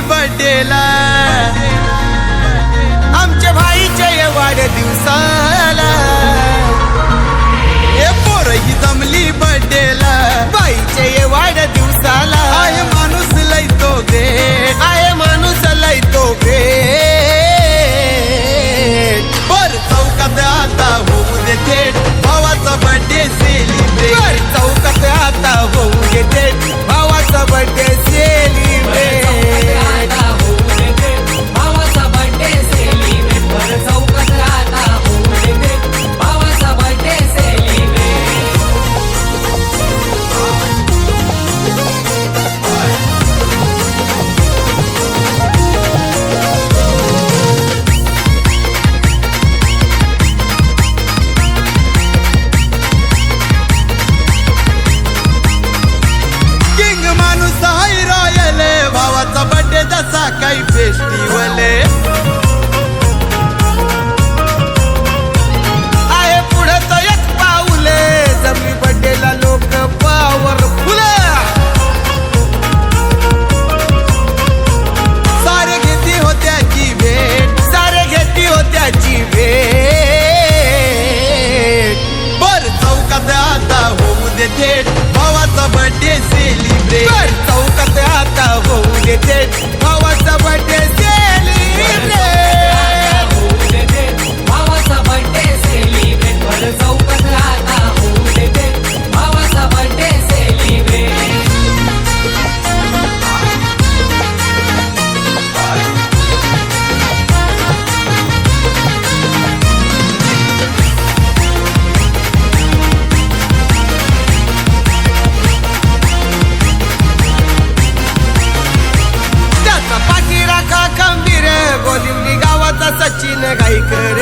बर्थडेला आमच्या भाईच्या वाढदिवसाला हे पोरही जमली बर्थडेला बाईच्या वाढदिवसाला आहे माणूस लय तो भेट आहे माणूस लय तो भेट बर चौकात आता होऊ दे थेट भावाचा बर्थडे सेलिब्रेट चौकात आता होऊ दे थेट भावाचा बर्थडे सेलिब्रेट जसा काही फेस्टिवल आहे पुढे तो एक पाऊल जमी बर्थडेला लोक पॉवरफुल सारे घेती होत्याची भेट सारे घेती होत्याची भेट बर चौकात आता होऊ दे थेट भावाचा बर्थडे सेलिब्रेट चौकात आता होऊ दे थेट भावाचा बर्थडे सेलिब्रेट भावाचा बर्थडे सेलिब्रेट भर चौकात आता होऊ दे भावाचा बर्थडे सेलिब्रेट गोलिवली गावाचा सचिन गायकर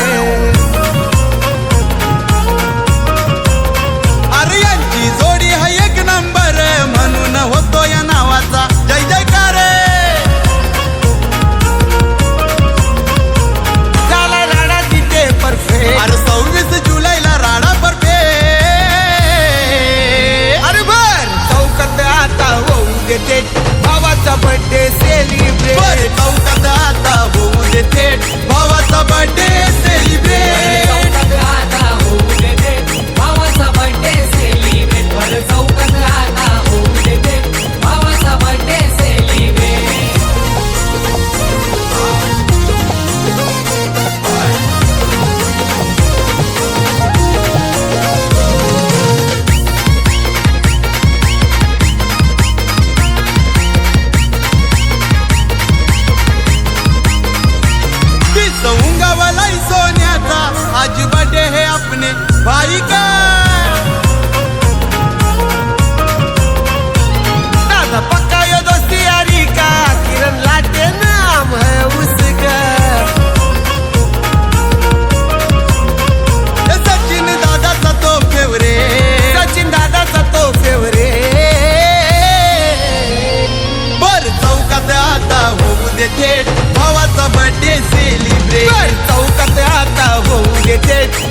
अरे यांची जोडी हा एक नंबर म्हणून होतो या नावाचा जय जयकार झाला राडा तिथे परफेक्ट अरे 26 जुलैला राडा परफेक्ट अरे बर चौकात आता होऊ देते भावाचा बर्थडे सेलिब्रेट चौकात आता होऊ दे थेट भावाचा बर्थडे सेलिब्रेट चौकात आता होऊ दे भावाचा बर्थडे सेलिब्रेट भर चौकात आता होऊ दे भावाचा बर्थडे सेलिब्रेट सोन्याचा आज बर्थडे है अपने भाई का दादा पक्का ये दोस्ती यारी का किरण लाटे नाम है उसका सचिन दादाचा तो फेवरेट सचिन दादाचा तो फेवरेट बर चौकात आता होऊ दे थेट भावाचा बर्थडे सेलिब्रेट चौकात आता होऊ दे थेट